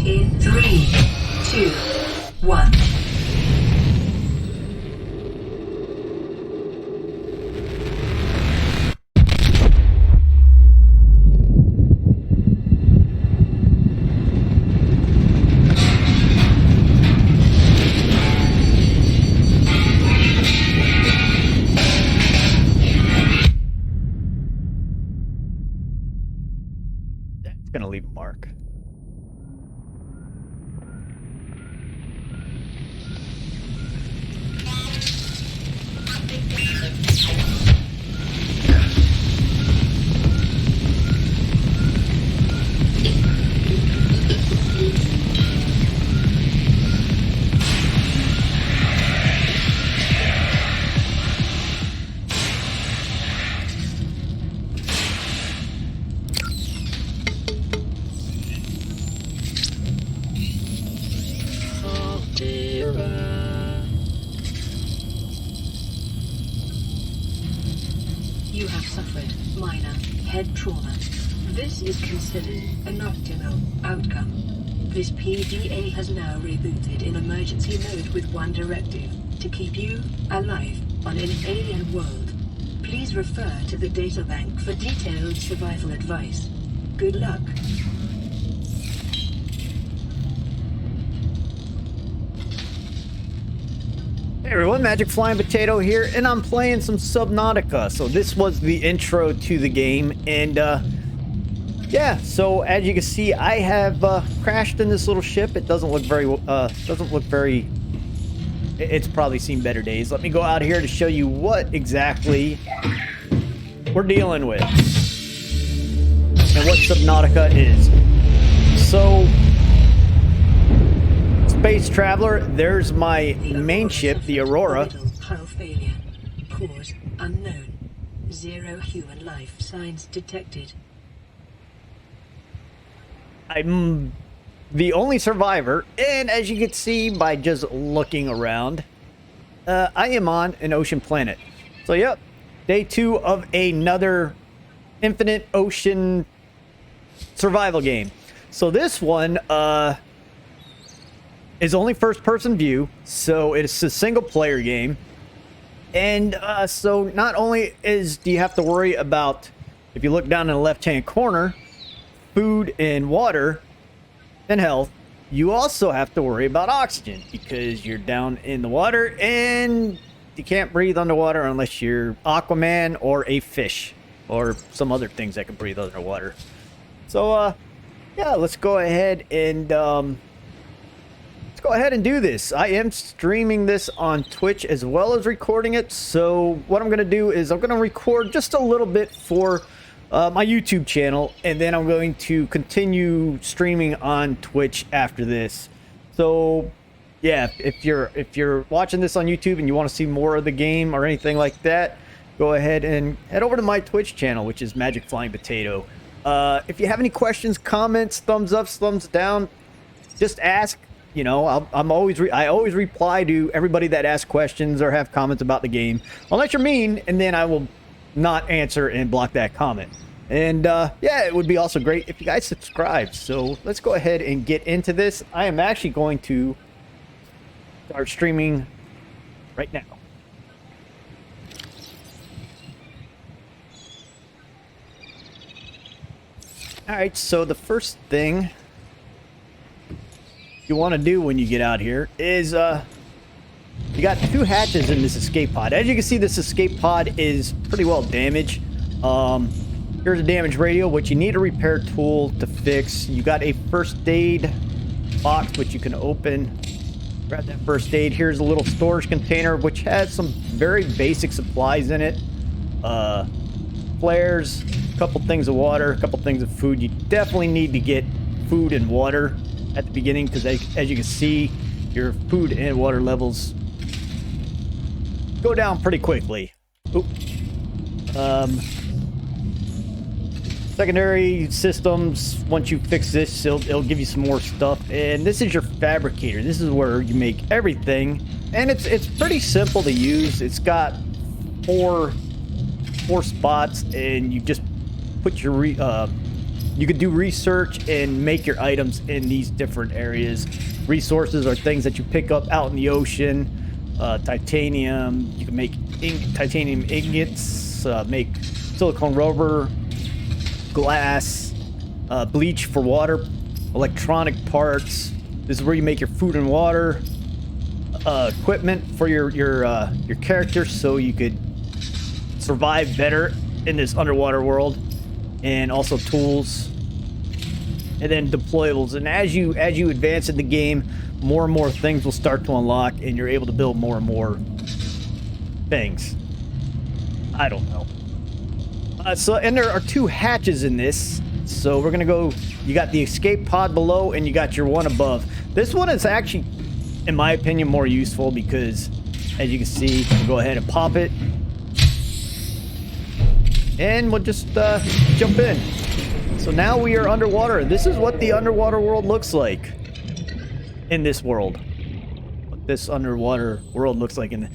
in 3, 2, 1. It's gonna leave a mark. You have suffered minor head trauma. This is considered an optimal outcome. This PDA has now rebooted in emergency mode with one directive: to keep you alive on an alien world. Please refer to the databank for detailed survival advice. Good luck. Hey everyone, Magic Flying Potato here, and I'm playing some Subnautica. So this was the intro to the game, and yeah. So as you can see, I have crashed in this little ship. It doesn't look very, It's probably seen better days. Let me go out here to show you what exactly we're dealing with and what Subnautica is. So, Space Traveler, there's my main ship, the Aurora. Hull failure. Cause unknown. 0 human life signs detected. I'm the only survivor, and as you can see by just looking around, I am on an ocean planet. So, yep, day 2 of another infinite ocean survival game. So this one, is only first-person view, so it's a single-player game. And so not only do you have to worry about, if you look down in the left-hand corner, food and water and health, you also have to worry about oxygen, because you're down in the water and you can't breathe underwater unless you're Aquaman or a fish or some other things that can breathe underwater. So yeah, let's go ahead and do this. I am streaming this on Twitch as well as recording it. So what I'm going to do is I'm going to record just a little bit for my YouTube channel, and then I'm going to continue streaming on Twitch after this. So yeah, if you're watching this on YouTube and you want to see more of the game or anything like that, go ahead and head over to my Twitch channel, which is Magic Flying Potato. If you have any questions, comments, thumbs up, thumbs down, just ask. You know, I always reply to everybody that asks questions or have comments about the game, unless you're mean, and then I will not answer and block that comment. And yeah, it would be also great if you guys subscribe. So let's go ahead and get into this. I am actually going to start streaming right now. All right, so the first thing you want to do when you get out here is you got 2 hatches in this escape pod. As you can see, this escape pod is pretty well damaged. Here's a damaged radio, which you need a repair tool to fix. You got a first aid box, which you can open. Grab that first aid. Here's a little storage container, which has some very basic supplies in it. Flares, a couple things of water, a couple things of food. You definitely need to get food and water at the beginning, because as you can see, your food and water levels go down pretty quickly. Oop. Secondary systems, once you fix this, it'll give you some more stuff. And this is your fabricator. This is where you make everything, and it's pretty simple to use. It's got four spots, and you just put your you could do research and make your items in these different areas. Resources are things that you pick up out in the ocean. Titanium, you can make titanium ingots, make silicone rubber, glass, bleach for water, electronic parts. This is where you make your food and water, equipment for your character, so you could survive better in this underwater world, and also tools, and then deployables. And as you advance in the game, more and more things will start to unlock, and you're able to build more and more things. I don't know. And there are 2 hatches in this. So we're gonna go. You got the escape pod below, and you got your one above. This one is actually, in my opinion, more useful because, as you can see, you can go ahead and pop it, and we'll just jump in. So now we are underwater. This is what the underwater world looks like. In this world, what this underwater world looks like, and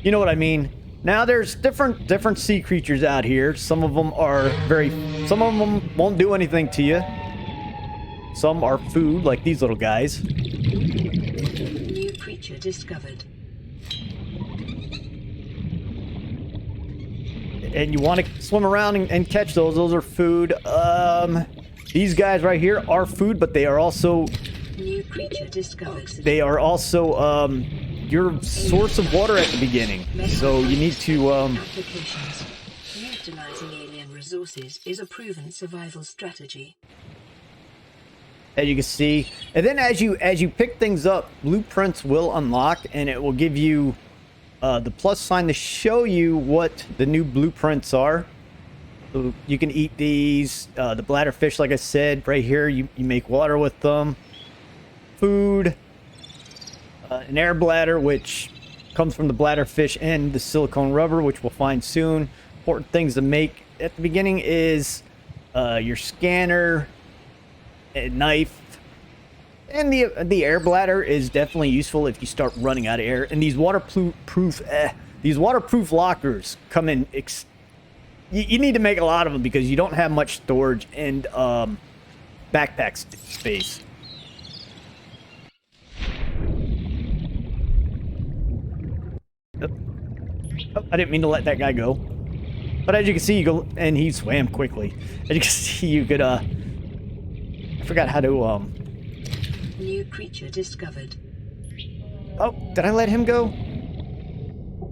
you know what I mean. Now there's different sea creatures out here. Some of them won't do anything to you. Some are food, like these little guys. New creature discovered. And you want to swim around and catch those. Those are food. These guys right here are food, but they are also New creature discovered. They are also your source of water at the beginning, so you need to Applications. Utilizing alien resources is a proven survival strategy. as you can see. And then as you pick things up, blueprints will unlock, and it will give you the plus sign to show you what the new blueprints are. So you can eat these, the bladderfish, like I said, right here. You make water with them. Food, an air bladder, which comes from the bladderfish, and the silicone rubber, which we'll find soon. Important things to make at the beginning is your scanner, a knife, and the air bladder is definitely useful if you start running out of air. And these waterproof lockers come in. You need to make a lot of them because you don't have much storage and backpack space. Oh, I didn't mean to let that guy go. But as you can see, you go, and he swam quickly. As you can see, you could, I forgot how to, New creature discovered. Oh, did I let him go?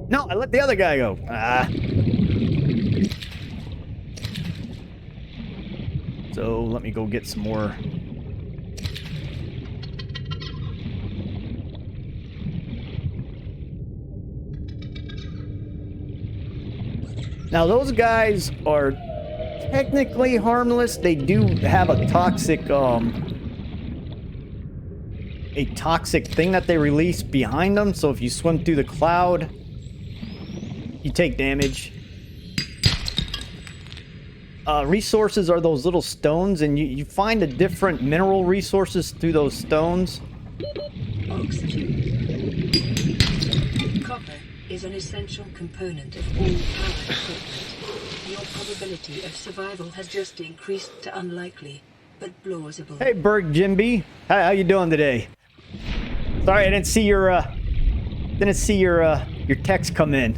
No, I let the other guy go. So, let me go get some more. Now, those guys are technically harmless. They do have a toxic thing that they release behind them. So if you swim through the cloud, you take damage. Resources are those little stones, and you find the different mineral resources through those stones. Oxygen. Copper is an essential component of all power equipment. Your probability of survival has just increased to unlikely, but plausible. Hey, Berg Jimby. How you doing today? Sorry, I didn't see your text come in.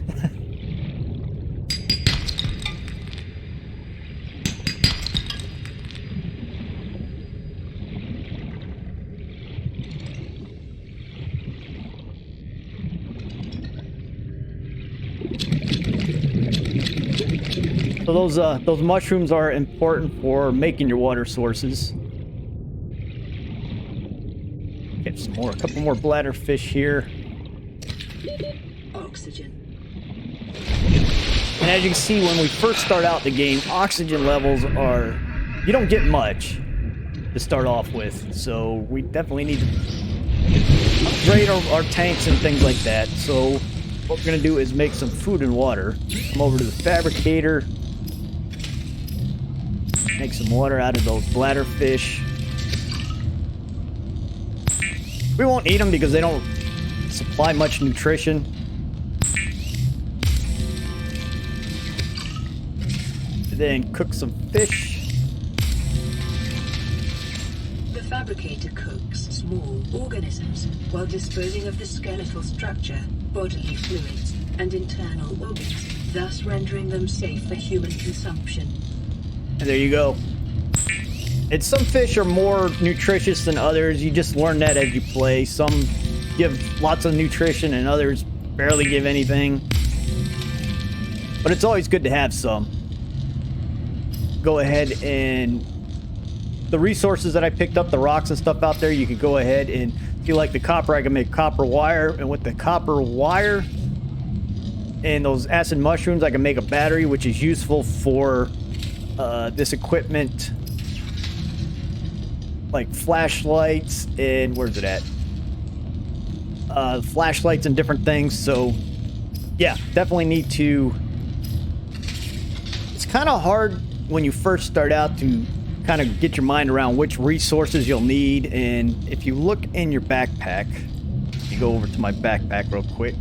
So those mushrooms are important for making your water sources. Get some more, a couple more bladderfish here. Oxygen. And as you can see, when we first start out the game, oxygen levels are, you don't get much to start off with. So we definitely need to upgrade our tanks and things like that. So what we're gonna do is make some food and water. Come over to the fabricator. Make some water out of those bladderfish. We won't eat them because they don't supply much nutrition. Then cook some fish. fabricator cooks small organisms while disposing of the skeletal structure, bodily fluids, and internal organs, thus rendering them safe for human consumption. And there you go. And some fish are more nutritious than others. You just learn that as you play. Some give lots of nutrition and others barely give anything. But it's always good to have some. Go ahead and the resources that I picked up, the rocks and stuff out there, you could go ahead and, if you like the copper, I can make copper wire. And with the copper wire and those acid mushrooms, I can make a battery, which is useful for this equipment, like flashlights and where's it at? Flashlights and different things. So yeah, definitely need to. It's kind of hard when you first start out to kind of get your mind around which resources you'll need. And if you look in your backpack, you go over to my backpack real quick.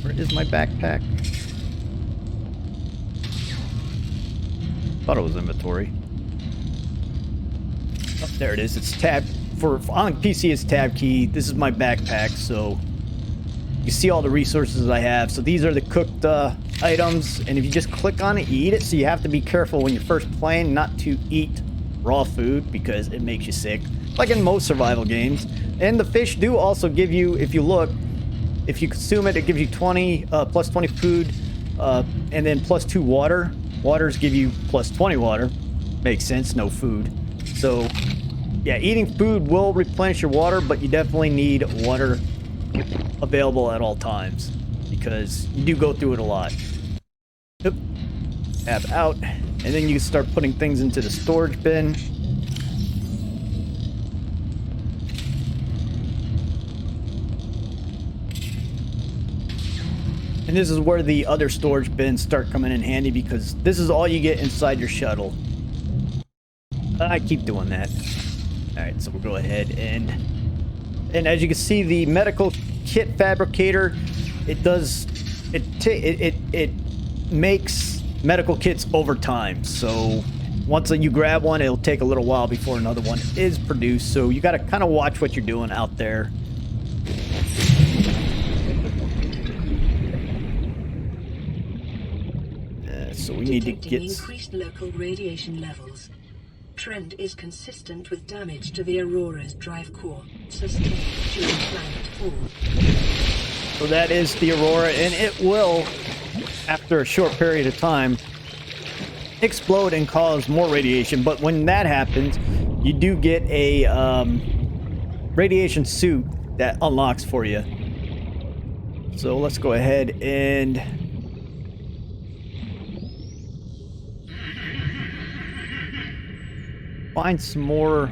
Where is my backpack? Thought it was inventory. Oh, there it is. It's tab for on PC. It's tab key. This is my backpack, so you see all the resources I have. So these are the cooked items, and if you just click on it, you eat it. So you have to be careful when you're first playing not to eat raw food because it makes you sick, like in most survival games. And the fish do also give you, if you look, if you consume it, it gives you 20 plus 20 food, and then plus 2 water. Waters give you plus 20 water. Makes sense, no food. So yeah, eating food will replenish your water, but you definitely need water available at all times because you do go through it a lot. Yep. Tab out, and then you can start putting things into the storage bin. And this is where the other storage bins start coming in handy because this is all you get inside your shuttle. I keep doing that. Alright, so we'll go ahead and as you can see, the medical kit fabricator, it makes medical kits over time. So once you grab one, it'll take a little while before another one is produced. So you got to kind of watch what you're doing out there. So we need to get increased local radiation levels. Trend is consistent with damage to the Aurora's drive core sustained during planet fall. So that is the Aurora, and it will, after a short period of time, explode and cause more radiation. But when that happens, you do get a radiation suit that unlocks for you. So let's go ahead and find some more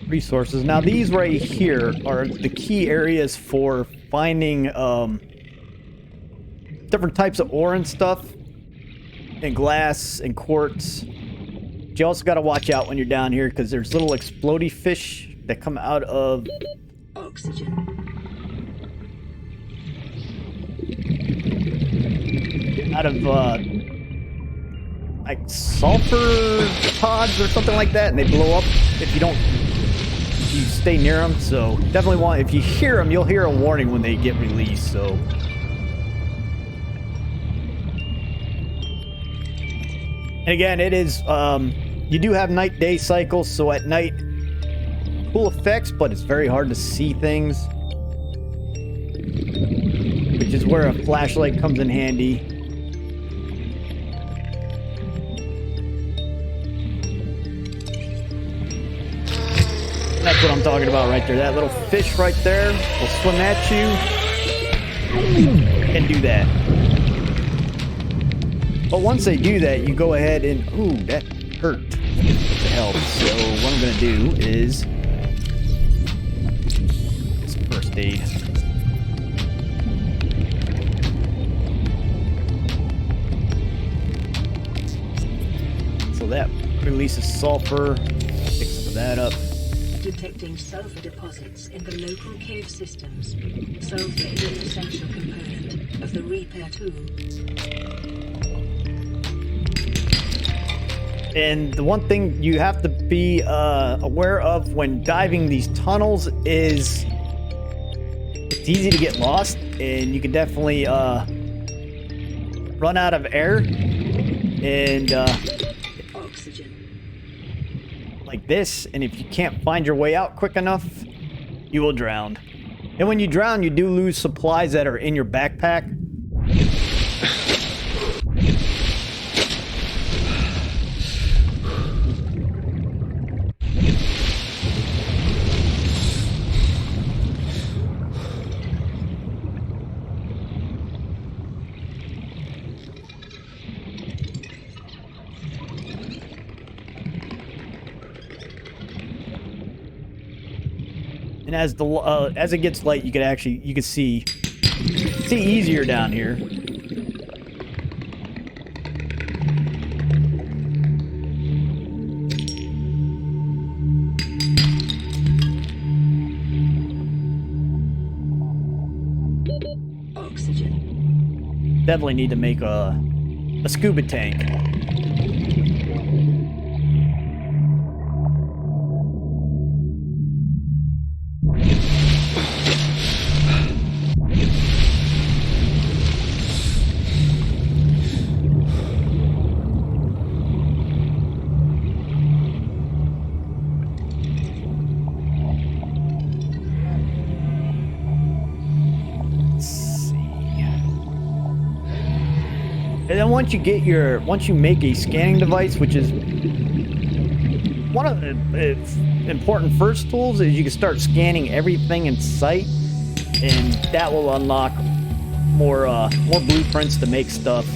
resources. Now these right here are the key areas for finding different types of ore and stuff, and glass and quartz. But you also got to watch out when you're down here because there's little explodey fish that come out of oxygen. Out of like sulfur pods or something like that, and they blow up if you stay near them. So definitely want, if you hear them, you'll hear a warning when they get released. So and again, it is you do have night day cycles, so at night cool effects, but it's very hard to see things, which is where a flashlight comes in handy. That's what I'm talking about right there. That little fish right there will swim at you and do that. But once they do that, you go ahead and... Ooh, that hurt. What the hell? So what I'm going to do is... Some first aid. So that releases sulfur. Pick some of that up. Detecting sulfur deposits in the local cave systems. Sulfur is an essential component of the repair tool. And the one thing you have to be aware of when diving these tunnels is it's easy to get lost, and you can definitely run out of air and Oxygen. like this. And if you can't find your way out quick enough, you will drown. And when you drown, you do lose supplies that are in your backpack. And as it gets light, you can see easier down here. Oxygen. Definitely need to make a scuba tank. And then once you make a scanning device, which is one of the important first tools, is you can start scanning everything in sight, and that will unlock more blueprints to make stuff.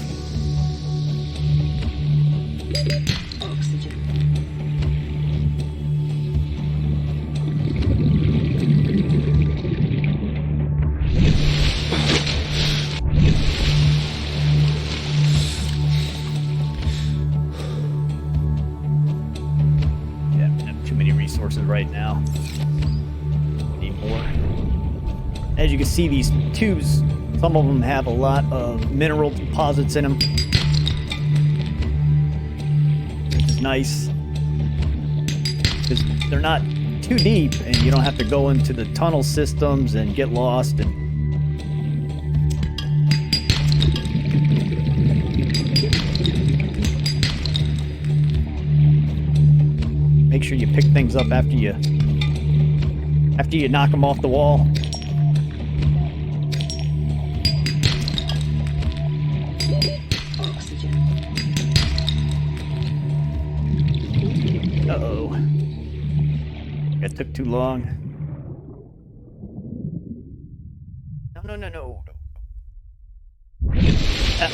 Resources right now. We need more. As you can see, these tubes, some of them have a lot of mineral deposits in them, which is nice because they're not too deep and you don't have to go into the tunnel systems and get lost. And make sure you pick things up after you knock them off the wall. Uh-oh. That took too long. No.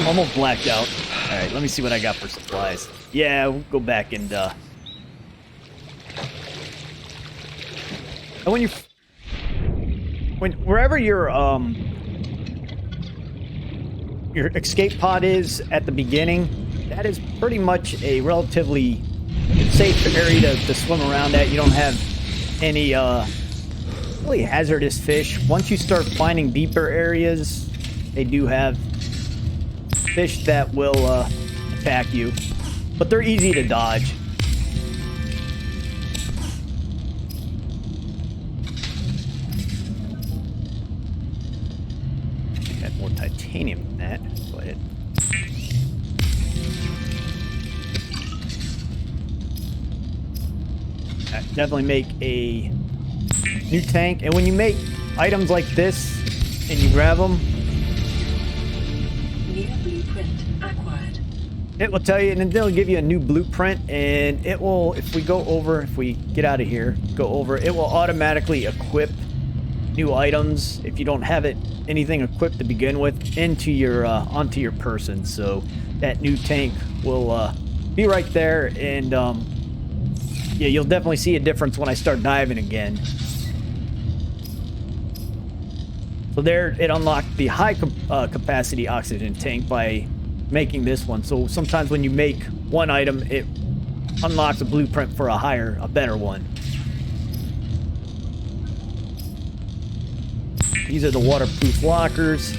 Almost blacked out. Alright, let me see what I got for supplies. Yeah, we'll go back and wherever your escape pod is at the beginning, that is pretty much a relatively safe area to swim around at. You don't have any really hazardous fish. Once you start finding deeper areas, they do have fish that will attack you, but they're easy to dodge. More titanium than that. Go ahead. Definitely make a new tank. And when you make items like this and you grab them, New blueprint acquired. it will tell you, and then they'll give you a new blueprint, and it will, if we get out of here, it will automatically equip new items if you don't have anything equipped to begin with onto your person. So that new tank will be right there, and yeah, you'll definitely see a difference when I start diving again. So there, it unlocked the high capacity oxygen tank by making this one. So sometimes when you make one item, it unlocks a blueprint for a better one. These are the waterproof lockers.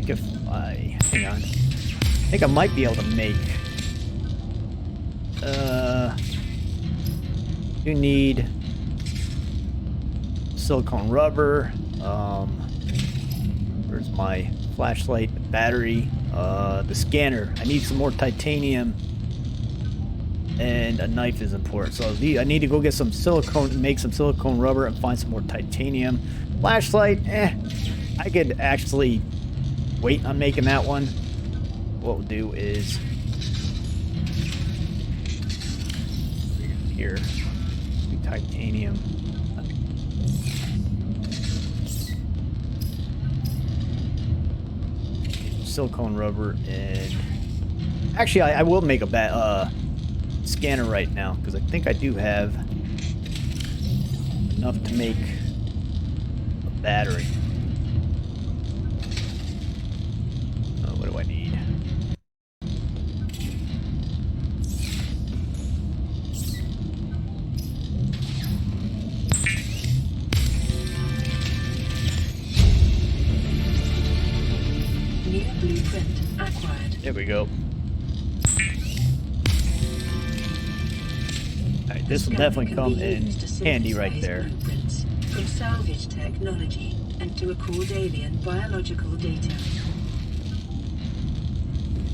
think if I... Hang on. I think I might be able to make... You need... silicone rubber. Where's my flashlight, battery, the scanner. I need some more titanium. And a knife is important. So I need to go get some silicone, make some silicone rubber and find some more titanium. Flashlight, I could actually wait on making that one. What we'll do is here, titanium. Silicone rubber, and actually I will make a scanner right now because I think I do have enough to make a battery. What do I need? New blueprint acquired. There we go. Alright, this will definitely come in handy right there. From salvage technology and to record alien biological data.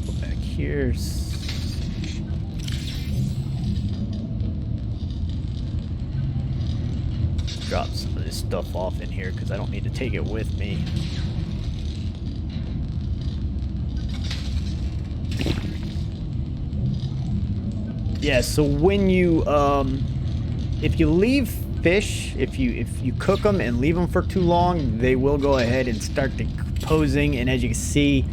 Go back here. Drop some of this stuff off in here because I don't need to take it with me. Yeah, so when you if you leave fish, if you cook them and leave them for too long, they will go ahead and start decomposing, and as you can see,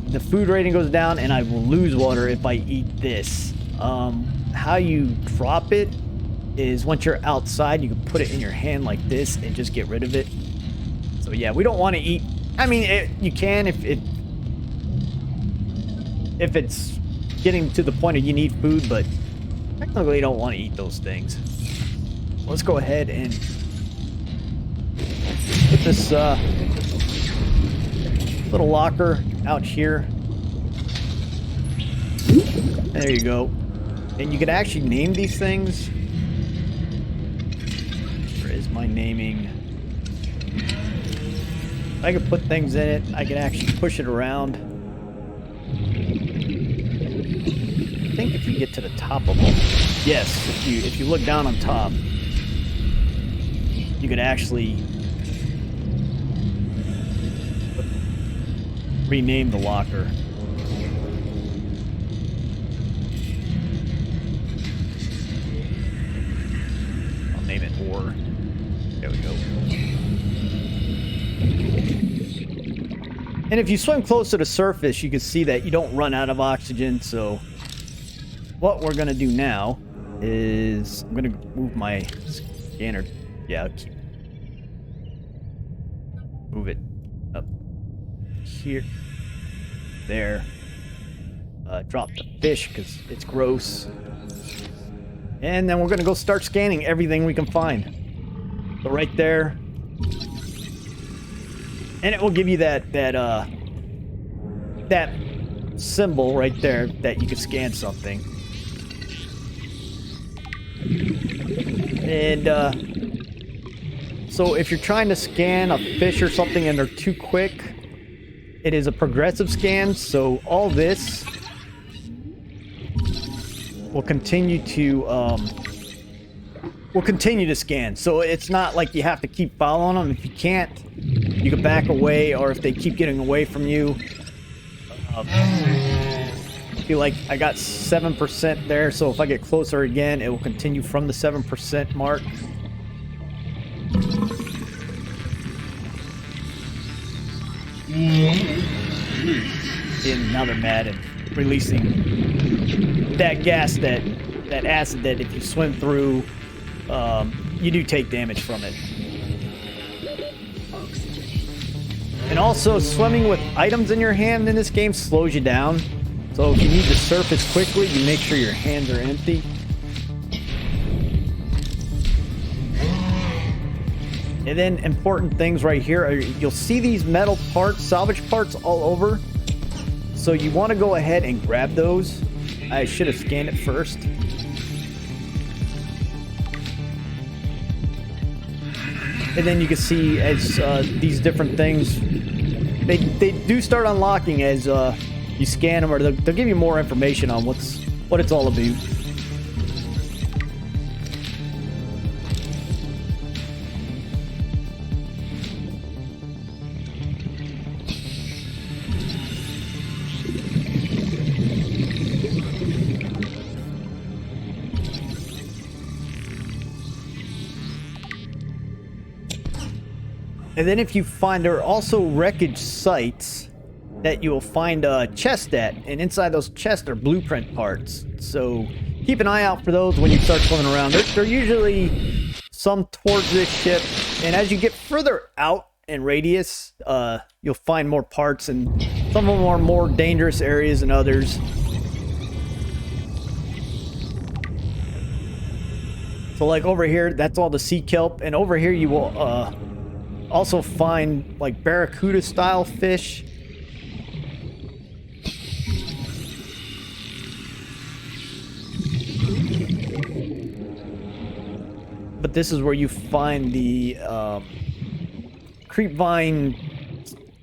the food rating goes down and I will lose water if I eat this. How you drop it is once you're outside, you can put it in your hand like this and just get rid of it. So yeah, we don't want to eat, I mean, you can if it's getting to the point of you need food, but technically you don't want to eat those things. Let's go ahead and put this little locker out here. There you go. And you can actually name these things. Where is my naming? I can put things in it. I can actually push it around. I think if you get to the top of them, yes, if you look down on top, you could actually rename the locker. I'll name it ore. There we go. And if you swim close to the surface, you can see that you don't run out of oxygen. So what we're gonna do now is I'm gonna move my scanner. Yeah, I'll keep move it up here, there. Drop the fish because it's gross, and then we're gonna go start scanning everything we can find. So right there, and it will give you that symbol right there that you can scan something. And so if you're trying to scan a fish or something and they're too quick, it is a progressive scan, so all this will continue to scan. So it's not like you have to keep following them. If you can't, you can back away, or if they keep getting away from you, I feel like I got 7% there, so if I get closer again, it will continue from the 7% mark. And now they're mad and releasing that gas, that acid that if you swim through, you do take damage from it. And also, swimming with items in your hand in this game slows you down. So if you need to surface quickly, you make sure your hands are empty. And then important things right here are you'll see these metal parts, salvage parts all over. So you want to go ahead and grab those. I should have scanned it first. And then you can see as these different things, they do start unlocking as you scan them, or they'll give you more information on what it's all about. And then if you find, there are also wreckage sites that you will find a chest at, and inside those chests are blueprint parts. So keep an eye out for those when you start swimming around. They're usually some towards this ship, and as you get further out in radius, you'll find more parts, and some of them are more dangerous areas than others. So like over here, that's all the sea kelp, and over here you will also find like barracuda style fish. But this is where you find the creepvine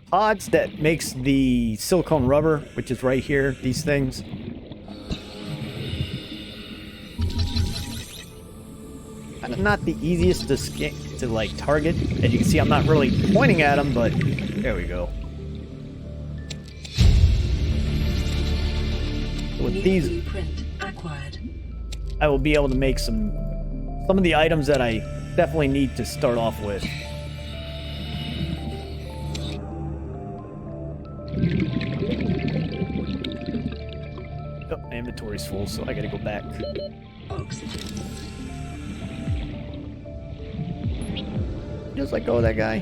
pods that makes the silicone rubber, which is right here, these things. Not the easiest to like target. As you can see, I'm not really pointing at them, but there we go. With these, I will be able to make some of the items that I definitely need to start off with. Oh, my inventory's full, so I gotta go back. Oxygen. Just let go of that guy.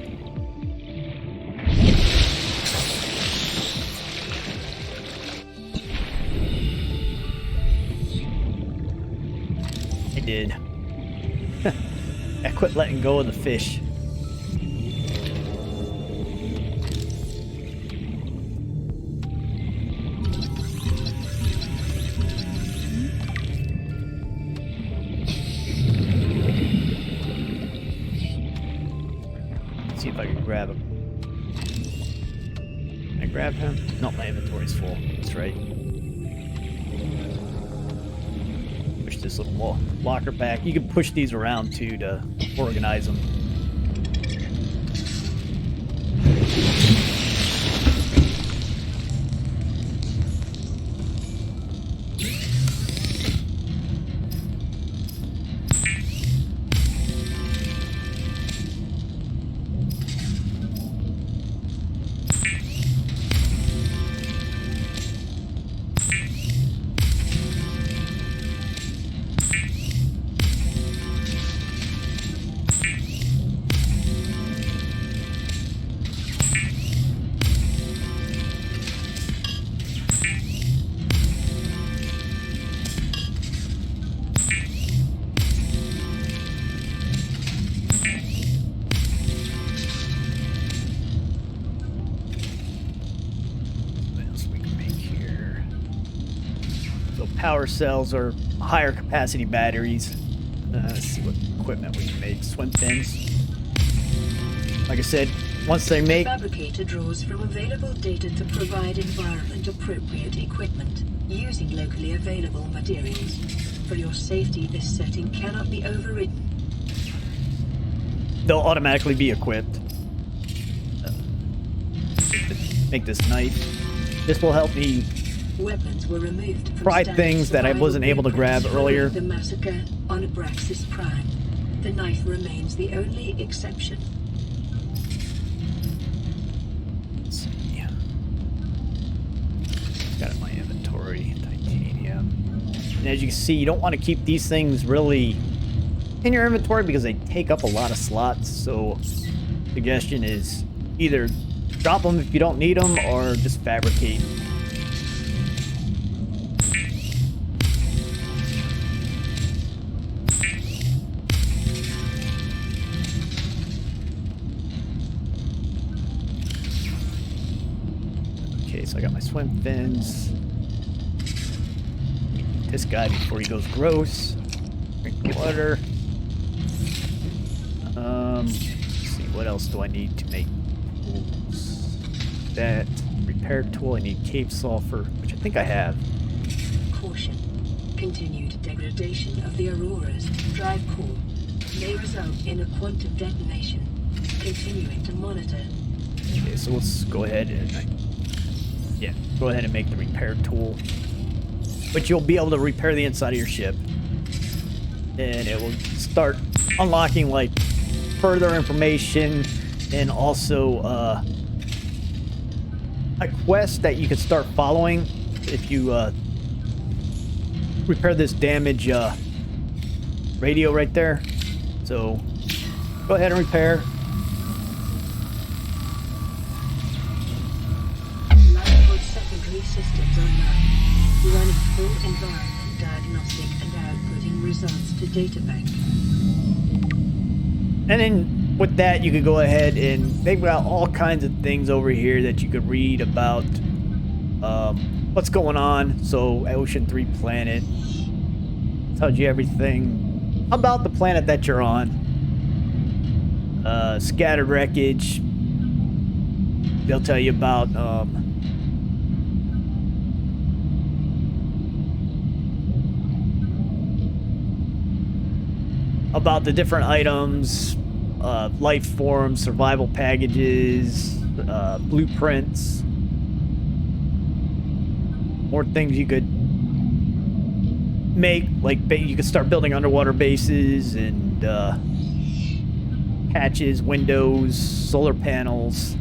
I did. I quit letting go of the fish. See if I can grab him. Can I grab him? No, my inventory's full. That's right. Push this little locker back. You can push these around too to organize them. Power cells are higher capacity batteries. Let's see what equipment we can make. Swim fins. Like I said, once they make... The fabricator draws from available data to provide environment-appropriate equipment using locally available materials. For your safety, this setting cannot be overridden. They'll automatically be equipped. Make this knife. This will help me Weapons were removed from pry things that I wasn't able to grab earlier. The massacre on Abraxas Prime. The knife remains the only exception. Let's see. Got it in my inventory. Titanium. And as you can see, you don't want to keep these things really in your inventory because they take up a lot of slots. So, suggestion is either drop them if you don't need them or just fabricate. swim fins. Eat this guy before he goes gross. Drink water. Let's see, what else do I need to make tools? That repair tool, I need cave sulfur, which I think I have. Caution. Continued degradation of the Aurora's drive core may result in a quantum detonation. Continuing to monitor. Okay, so let's go ahead and go ahead and make the repair tool. But you'll be able to repair the inside of your ship. And it will start unlocking like further information and also a quest that you can start following if you repair this damage radio right there. So go ahead and repair. Lifeboat secondary systems online. Running full environment diagnostic and outputting results to databank. And then with that, you could go ahead and they've got all kinds of things over here that you could read about what's going on. So Ocean 3 planet tells you everything about the planet that you're on. Scattered wreckage. They'll tell you about the different items, life forms, survival packages, blueprints, more things you could make, like you could start building underwater bases and hatches, windows, solar panels.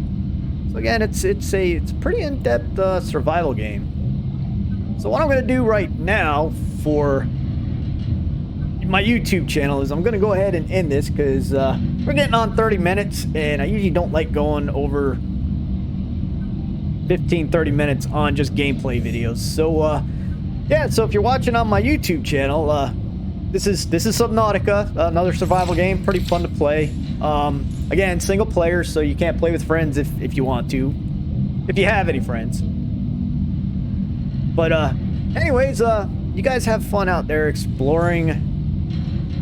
So again, it's a pretty in-depth survival game. So what I'm going to do right now for my YouTube channel is I'm going to go ahead and end this because we're getting on 30 minutes and I usually don't like going over 15-30 minutes on just gameplay videos. So yeah, so if you're watching on my YouTube channel, this is Subnautica, another survival game, pretty fun to play. Again, single player, so you can't play with friends if you want to, if you have any friends. But anyways, you guys have fun out there exploring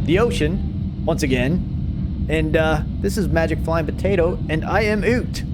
the ocean once again. And this is Magic Flying Potato, and I am Oot.